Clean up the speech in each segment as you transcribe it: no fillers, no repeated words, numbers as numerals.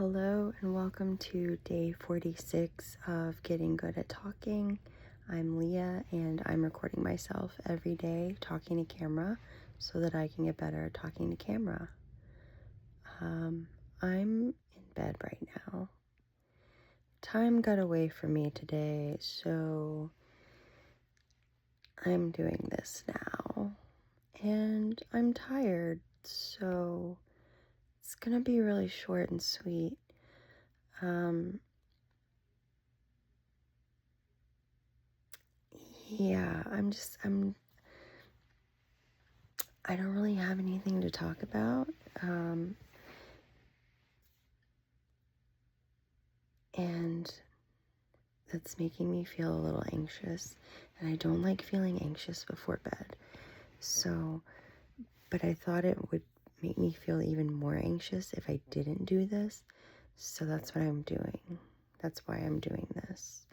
Hello and welcome to day 46 of Getting Good at Talking. I'm Leah and I'm recording myself every day talking to camera so that I can get better at talking to camera. I'm in bed right now. Time got away from me today, so I'm doing this now. And I'm tired, so it's gonna be really short and sweet. Yeah, I don't really have anything to talk about. And that's making me feel a little anxious. And I don't like feeling anxious before bed. So, but I thought it would make me feel even more anxious if I didn't do this. So that's what I'm doing. That's why I'm doing this.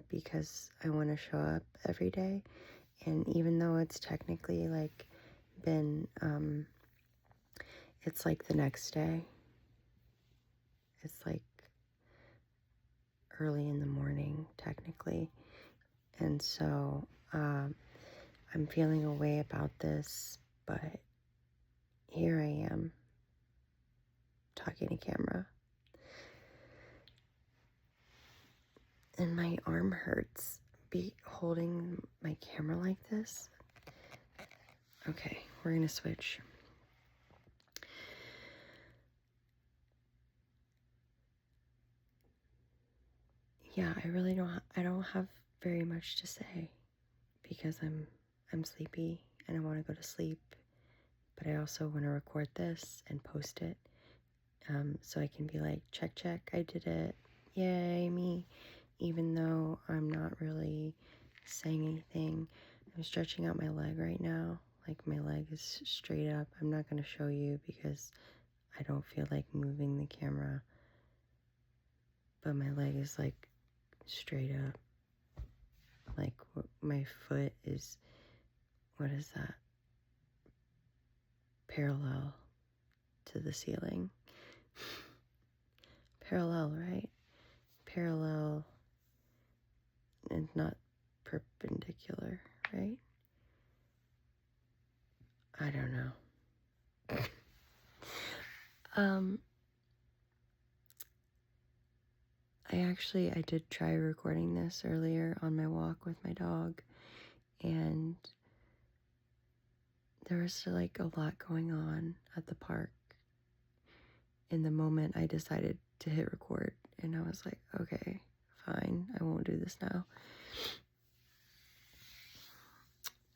Because I want to show up every day. And even though it's technically been, it's like the next day. It's like early in the morning, technically. And so I'm feeling a way about this, but here I am talking to camera. And my arm hurts holding my camera like this. Okay, we're gonna switch. Yeah, I don't have very much to say because I'm sleepy and I want to go to sleep, but I also want to record this and post it, so I can be like, check, I did it, yay me, even though I'm not really saying anything. I'm stretching out my leg right now, like my leg is straight up. I'm not going to show you because I don't feel like moving the camera, but my leg is like straight up, like my foot is, what is that, parallel to the ceiling. Parallel, right? Parallel and not perpendicular, right? I don't know. I did try recording this earlier on my walk with my dog, and there was like a lot going on at the park. In the moment I decided to hit record, and I was like, okay, fine, I won't do this now.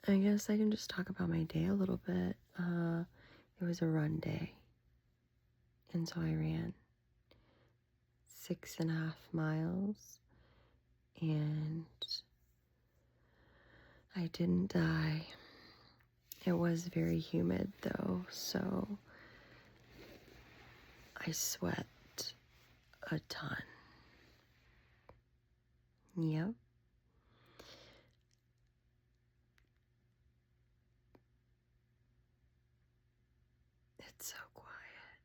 I guess I can just talk about my day a little bit. It was a run day, and so I ran 6.5 miles, and I didn't die. It was very humid though, so I sweat a ton. Yep. It's so quiet.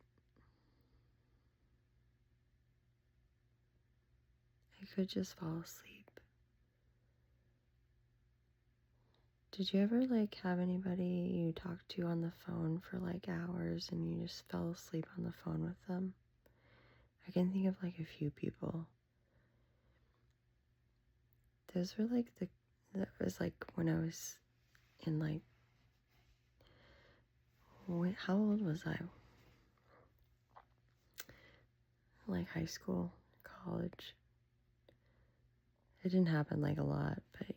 I could just fall asleep. Did you ever have anybody you talked to on the phone for hours and you just fell asleep on the phone with them? I can think of a few people. Those were that was when I was in how old was I? High school, college. It didn't happen a lot, but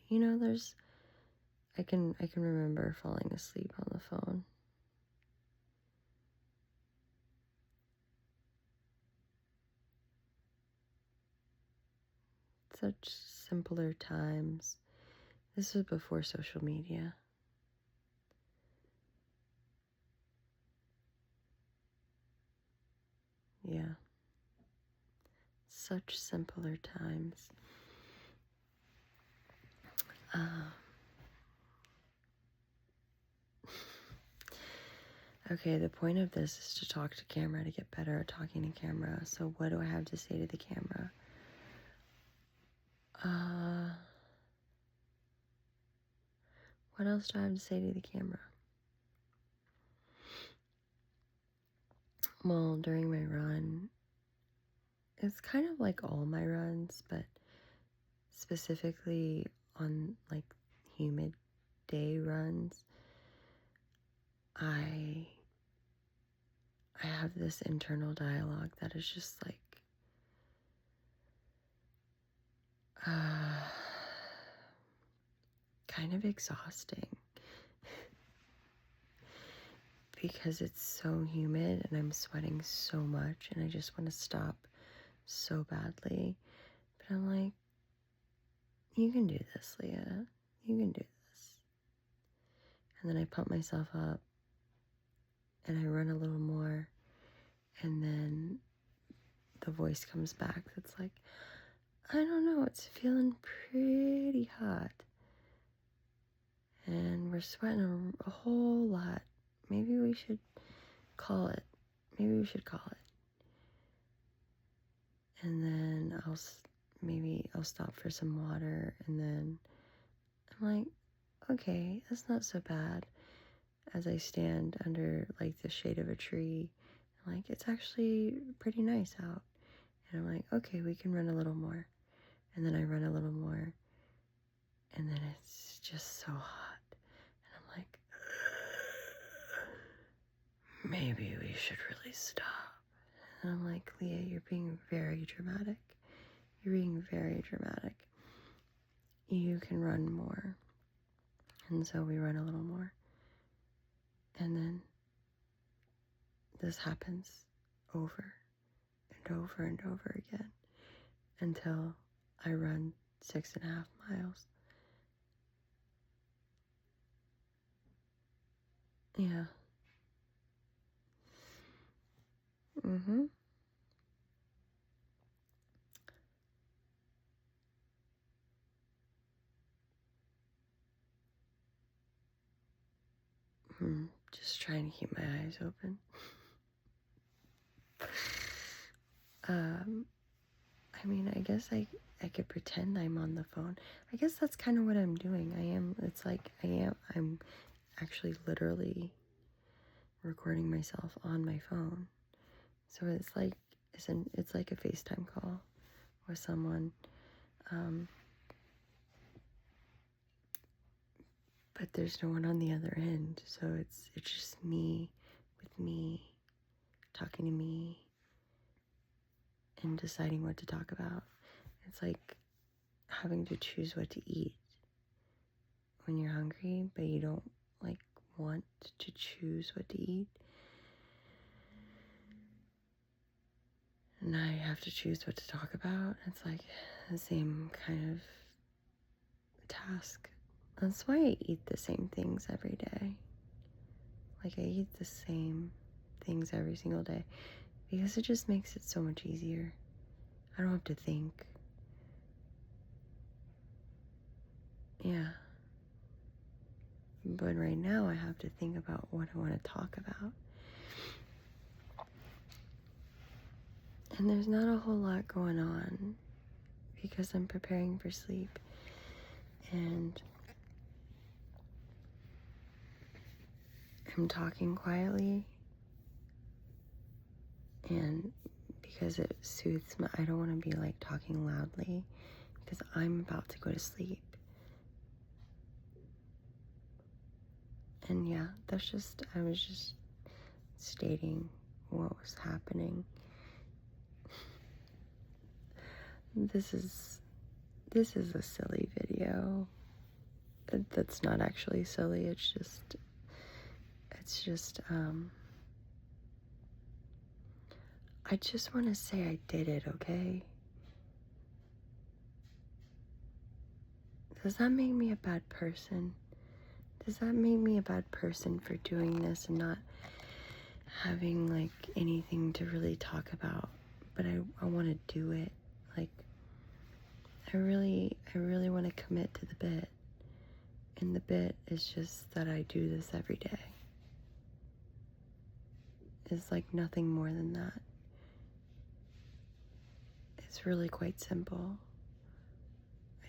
I can remember falling asleep on the phone. Such simpler times. This was before social media. Yeah. Such simpler times. Okay, the point of this is to talk to camera, to get better at talking to camera. So what do I have to say to the camera? What else do I have to say to the camera? Well, during my run, it's kind of like all my runs, but specifically on like humid day runs, I have this internal dialogue that is just like kind of exhausting because it's so humid and I'm sweating so much and I just want to stop so badly. But I'm like, you can do this, Leah. You can do this. And then I pump myself up and I run a little more, and then the voice comes back that's like, I don't know, it's feeling pretty hot. And we're sweating a whole lot. Maybe we should call it. Maybe we should call it. And then I'll stop for some water, and then I'm like, okay, that's not so bad. As I stand under like the shade of a tree, I'm like, it's actually pretty nice out. And I'm like, okay, we can run a little more. And then I run a little more, and then it's just so hot. And I'm like, maybe we should really stop. And I'm like, Leah, you're being very dramatic. You're being very dramatic. You can run more. And so we run a little more. And then this happens over and over and over again until I run 6.5 miles. Yeah. Just trying to keep my eyes open. I mean, I guess I could pretend I'm on the phone. I guess that's kind of what I'm doing. I'm actually literally recording myself on my phone. So it's like a FaceTime call with someone. But there's no one on the other end. So it's just me with me talking to me and deciding what to talk about. It's like having to choose what to eat when you're hungry, but you don't like want to choose what to eat. And I have to choose what to talk about. It's like the same kind of task. That's why I eat the same things every day. Like I eat the same things every single day because it just makes it so much easier. I don't have to think. Yeah. But right now I have to think about what I want to talk about. And there's not a whole lot going on because I'm preparing for sleep. And I'm talking quietly. And because it soothes I don't want to be like talking loudly because I'm about to go to sleep. And yeah, I was just stating what was happening. This is a silly video. That's not actually silly. It's just I just want to say I did it, okay? Does that make me a bad person? Does that make me a bad person for doing this and not having like anything to really talk about? But I want to do it. Like I really want to commit to the bit. And the bit is just that I do this every day. is like nothing more than that. It's really quite simple.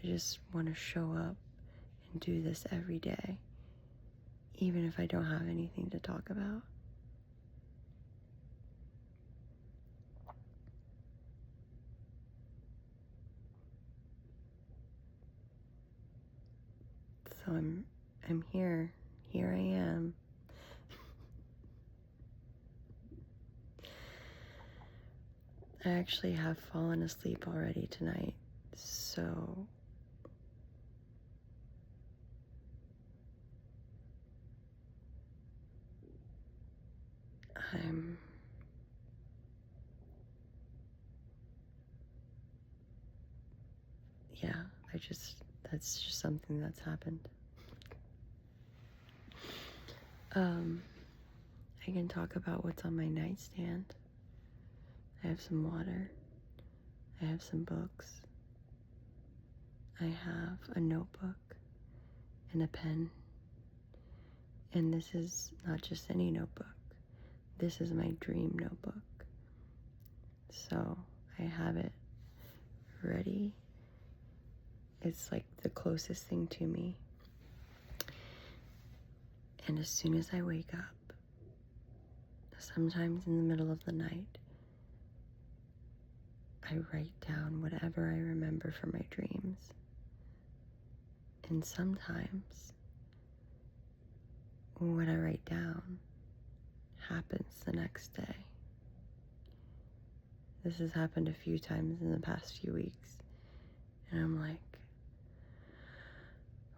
I just want to show up and do this every day, even if I don't have anything to talk about. So I'm here. Here I am. I actually have fallen asleep already tonight, so I'm yeah, that's just something that's happened. I can talk about what's on my nightstand. I have some water. I have some books. I have a notebook and a pen. And this is not just any notebook. This is my dream notebook. So I have it ready. It's like the closest thing to me. And as soon as I wake up, sometimes in the middle of the night, I write down whatever I remember from my dreams. And sometimes what I write down happens the next day. This has happened a few times in the past few weeks. And I'm like,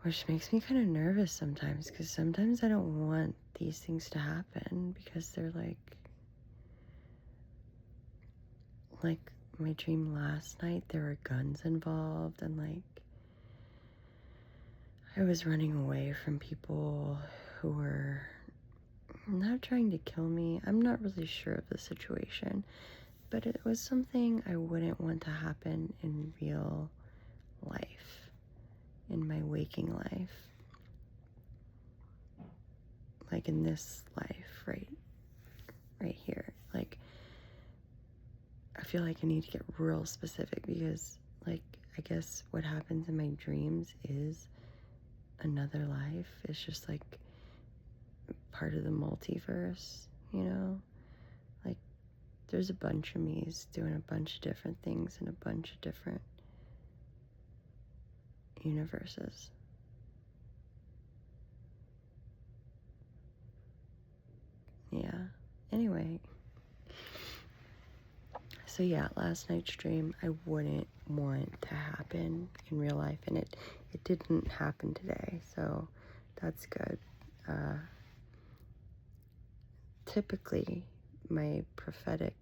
which makes me kind of nervous sometimes, because sometimes I don't want these things to happen, because they're like my dream last night, there were guns involved, and like I was running away from people who were not trying to kill me. I'm not really sure of the situation, but it was something I wouldn't want to happen in real life, in my waking life, like in this life, right here. Like, I feel like I need to get real specific, because like I guess what happens in my dreams is another life. It's just like part of the multiverse, you know? Like, there's a bunch of me's doing a bunch of different things in a bunch of different universes. Yeah. Anyway. So yeah, last night's dream I wouldn't want to happen in real life, and it didn't happen today, so that's good. Typically, my prophetic,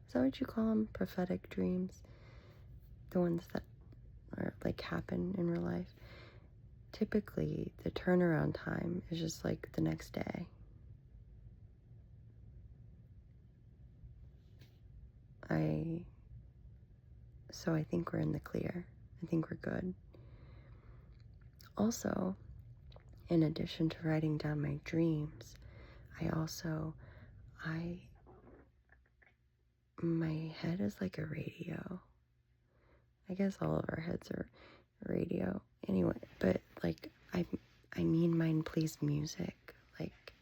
is that what you call them? Prophetic dreams? The ones that are like happen in real life. Typically, the turnaround time is just like the next day. So I think we're in the clear. I think we're good. Also, in addition to writing down my dreams, my head is like a radio. I guess all of our heads are radio. Anyway, but like I mean, mine plays music like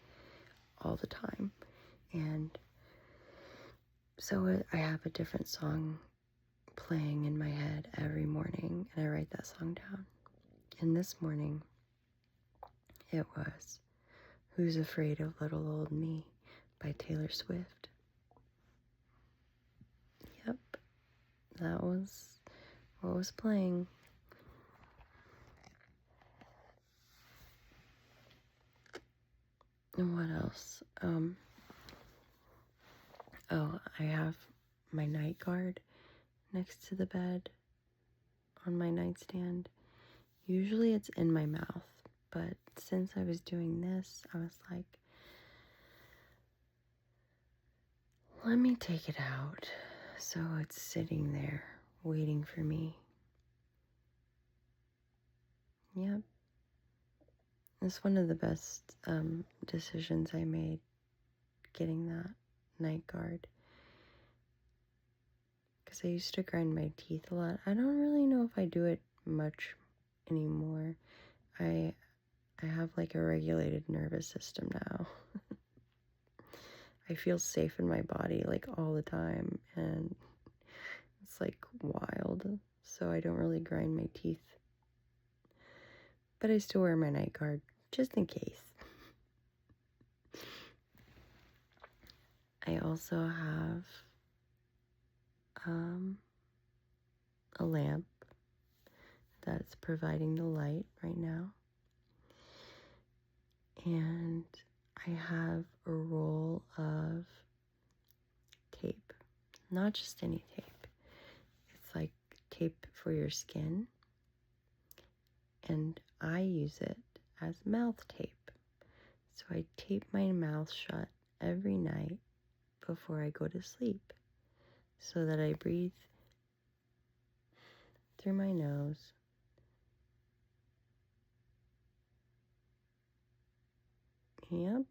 all the time. And so I have a different song playing in my head every morning, and I write that song down. And this morning, it was Who's Afraid of Little Old Me by Taylor Swift. Yep, that was what was playing. And what else? I have my night guard next to the bed on my nightstand. Usually it's in my mouth, but since I was doing this, I was like, let me take it out. So it's sitting there waiting for me. Yep. It's one of the best decisions I made, getting that. night guard. Because I used to grind my teeth a lot. I don't really know if I do it much anymore. I have like a regulated nervous system now. I feel safe in my body like all the time, and it's like wild. So I don't really grind my teeth. But I still wear my night guard just in case. I also have a lamp that's providing the light right now. And I have a roll of tape. Not just any tape. It's like tape for your skin. And I use it as mouth tape. So I tape my mouth shut every night before I go to sleep, so that I breathe through my nose. Yep.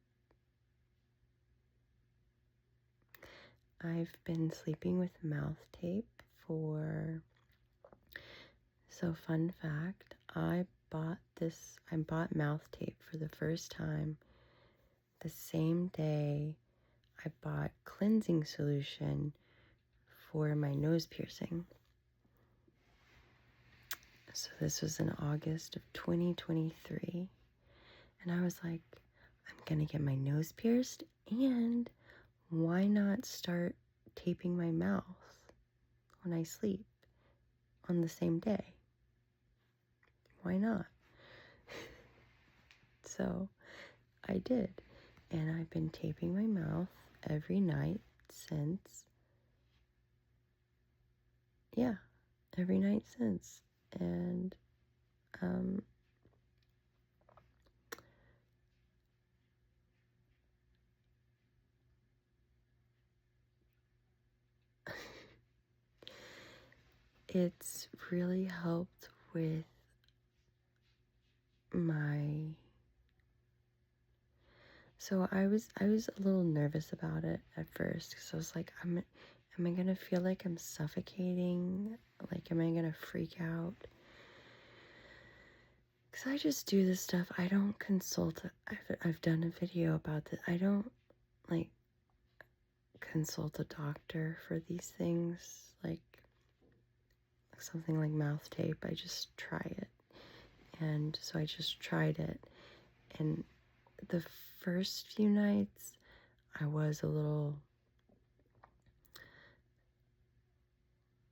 I've been sleeping with mouth tape for... So fun fact, I bought mouth tape for the first time the same day I bought cleansing solution for my nose piercing. So this was in August of 2023. And I was like, I'm gonna get my nose pierced, and why not start taping my mouth when I sleep on the same day? Why not? So I did. And I've been taping my mouth every night since. Yeah, every night since. And it's really helped with my... So I was a little nervous about it at first, because I was like, am I gonna feel like I'm suffocating? Like, am I gonna freak out? Because I just do this stuff. I don't consult. I've done a video about this. I don't like consult a doctor for these things, like something like mouth tape. I just try it. And so I just tried it, and the first few nights I was a little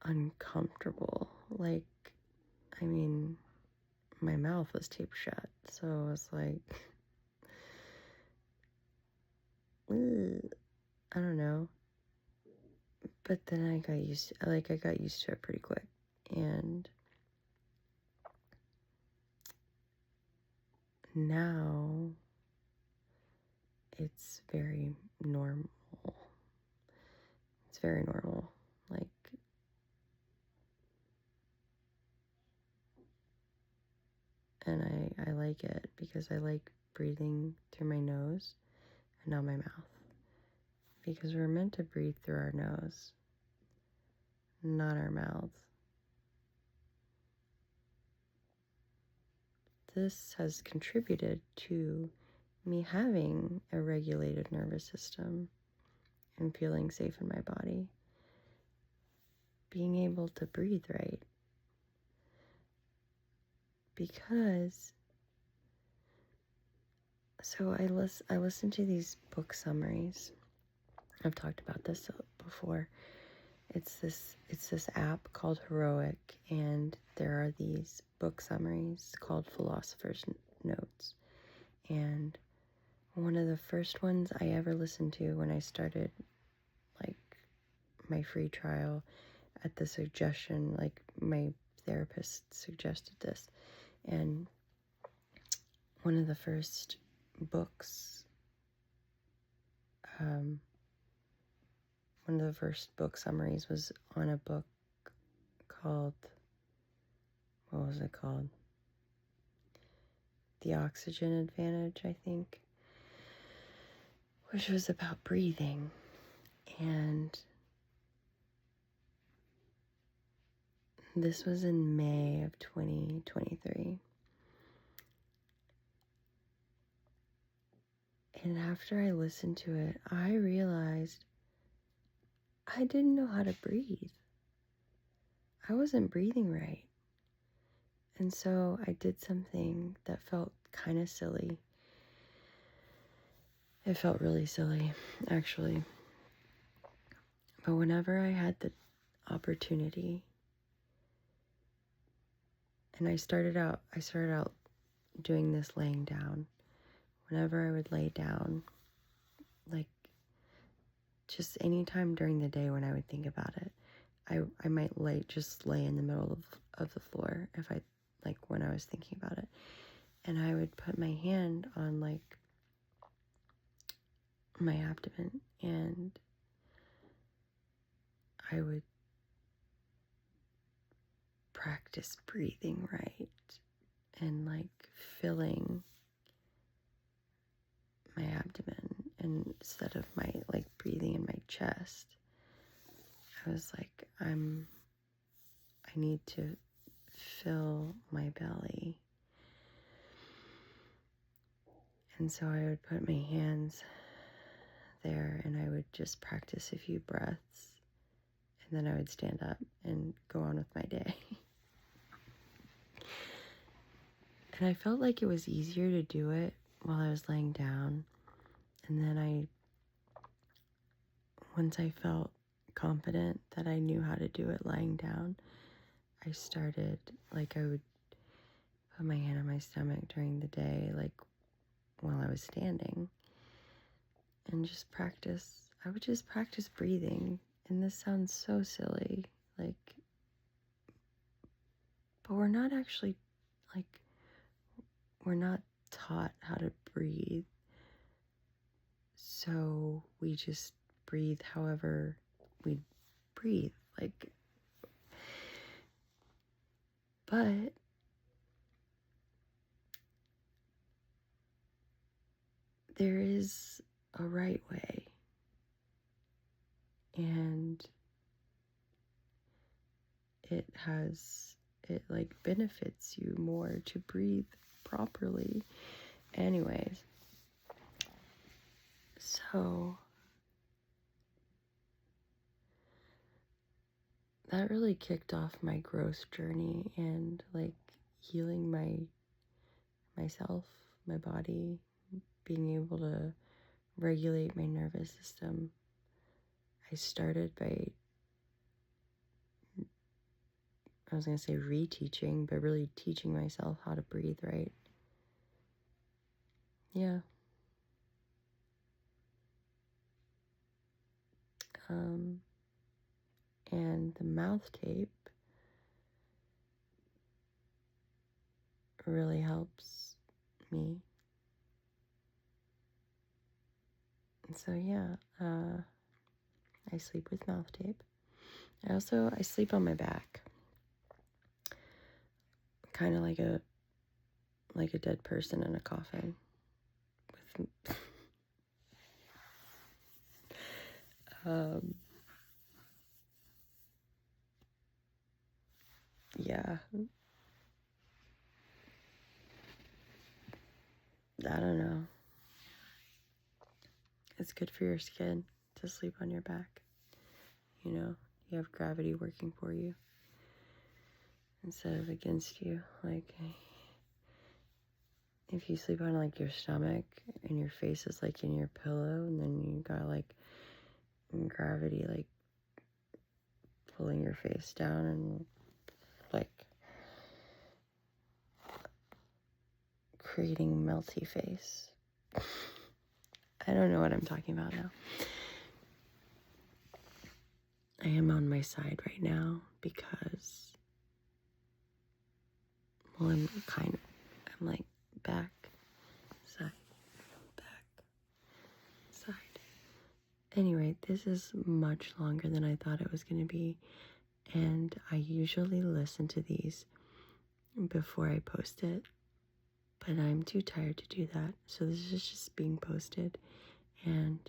uncomfortable. Like, I mean, my mouth was taped shut, so I was like, I don't know. But then I got used to it pretty quick. And now it's very normal. It's very normal. Like, and I like it because I like breathing through my nose and not my mouth. Because we're meant to breathe through our nose, not our mouths. This has contributed to me having a regulated nervous system and feeling safe in my body. Being able to breathe right. Because, so I listen to these book summaries. I've talked about this before. It's this app called Heroic, and there are these book summaries called Philosopher's Notes. And one of the first ones I ever listened to when I started like my free trial, at the suggestion, like my therapist suggested this, and one of the first books, one of the first book summaries was on a book called, what was it called? The Oxygen Advantage, I think, which was about breathing. And this was in May of 2023. And after I listened to it, I realized I didn't know how to breathe. I wasn't breathing right. And so I did something that felt kind of silly. It felt really silly, actually. But whenever I had the opportunity, and I started out doing this laying down. Whenever I would lay down, like just any time during the day when I would think about it, I might just lay in the middle of the floor if I, like when I was thinking about it. And I would put my hand on like my abdomen and I would practice breathing right and like filling my abdomen, and instead of my like breathing in my chest, I was like, I need to fill my belly. And so I would put my hands there and I would just practice a few breaths, and then I would stand up and go on with my day. And I felt like it was easier to do it while I was laying down. And then once I felt confident that I knew how to do it lying down, I started, like I would put my hand on my stomach during the day, like while I was standing, and just practice. I would just practice breathing. And this sounds so silly, like, but we're not actually, like, we're not taught how to breathe. So we just breathe however we breathe, like, but there is a right way, and it like benefits you more to breathe properly. Anyways, so that really kicked off my growth journey and like healing myself, my body, being able to regulate my nervous system. I started by, I was going to say reteaching, but really teaching myself how to breathe right. Yeah. And the mouth tape really helps me. And so yeah, I sleep with mouth tape. I sleep on my back, kind of like a dead person in a coffin. With yeah, I don't know. It's good for your skin to sleep on your back. You know, you have gravity working for you instead of against you. Like, if you sleep on like your stomach and your face is like in your pillow, and then you got like gravity like pulling your face down and like creating melty face. I don't know what I'm talking about now. I am on my side right now because, well, I'm like back, side, back, side. Anyway, this is much longer than I thought it was going to be, and I usually listen to these before I post it, but I'm too tired to do that, so this is just being posted, and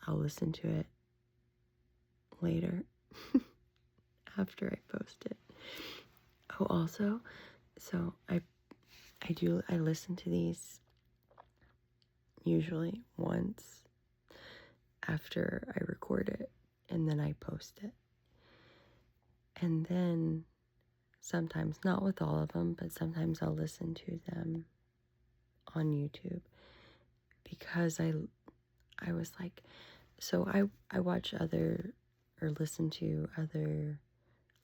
I'll listen to it later after I post it. Oh, also, so I listen to these usually once after I record it, and then I post it. And then sometimes, not with all of them, but sometimes I'll listen to them on YouTube, because I was like, so I watch other, or listen to other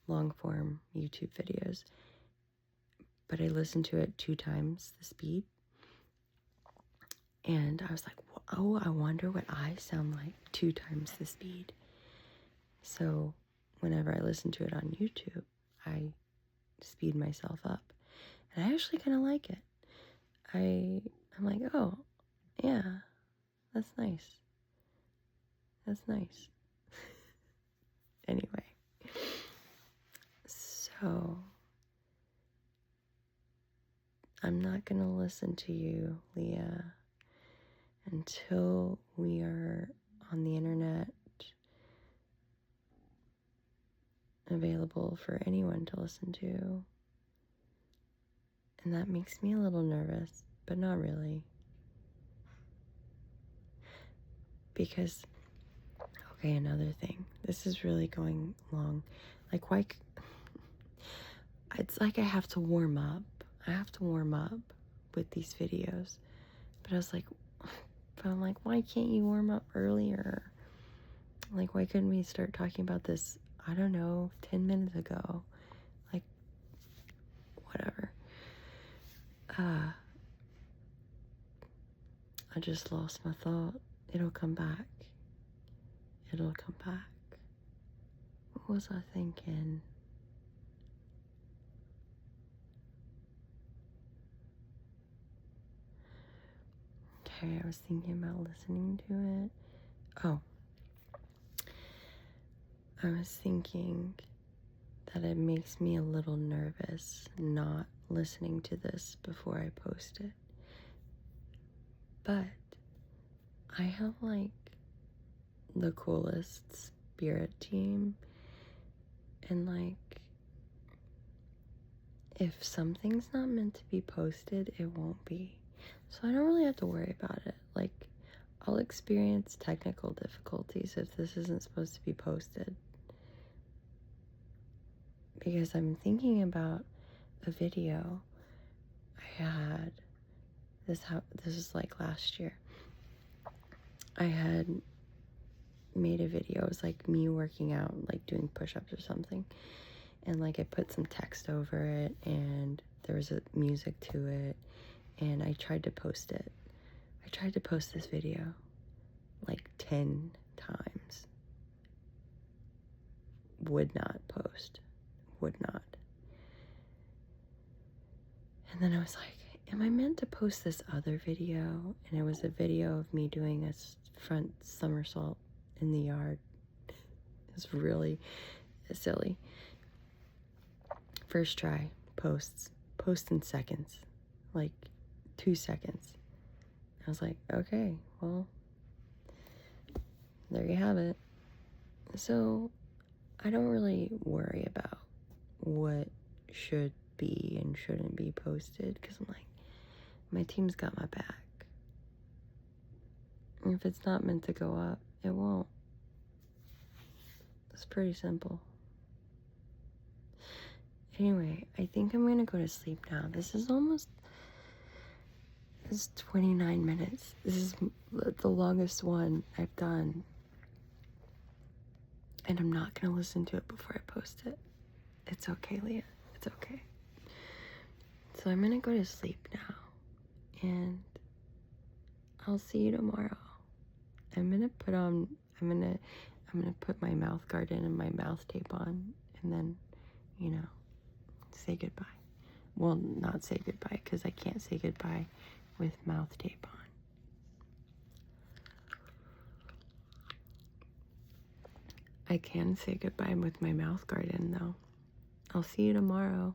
long form YouTube videos, but I listen to it 2 times the speed. And I was like, oh, I wonder what I sound like 2 times the speed. So whenever I listen to it on YouTube, I speed myself up. And I actually kind of like it. I'm like, oh, yeah, that's nice. That's nice. Anyway, so I'm not going to listen to you, Leah, until we are on the internet, available for anyone to listen to. And that makes me a little nervous, but not really. Because, okay, another thing. This is really going long. Like, why? It's like I have to warm up. I have to warm up with these videos. But I'm like, why can't you warm up earlier? Like, why couldn't we start talking about this, I don't know, 10 minutes ago? Like, whatever. I just lost my thought. It'll come back. It'll come back. What was I thinking? Okay, I was thinking about listening to it. Oh. I was thinking that it makes me a little nervous not listening to this before I post it. But I have like the coolest spirit team, and like if something's not meant to be posted, it won't be. So I don't really have to worry about it. Like, I'll experience technical difficulties if this isn't supposed to be posted, because I'm thinking about a video I had. This is like last year. I had made a video. It was like me working out, like doing push-ups or something, and like I put some text over it, and there was a music to it, and I tried to post it. I tried to post this video like 10 times. Would not post. Would not. And then I was like, am I meant to post this other video? And it was a video of me doing a front somersault in the yard. It's really silly. First try, post in seconds, like 2 seconds. I was like, okay, well, there you have it. So I don't really worry about what should be and shouldn't be posted, because I'm like, my team's got my back. And if it's not meant to go up, it won't. It's pretty simple. Anyway, I think I'm gonna go to sleep now. This is 29 minutes. This is the longest one I've done. And I'm not gonna listen to it before I post it. It's okay, Leah. It's okay. So I'm gonna go to sleep now. And I'll see you tomorrow. I'm gonna put my mouth guard in and my mouth tape on, and then, say goodbye. Well, not say goodbye, because I can't say goodbye with mouth tape on. I can say goodbye with my mouth guard in, though. I'll see you tomorrow.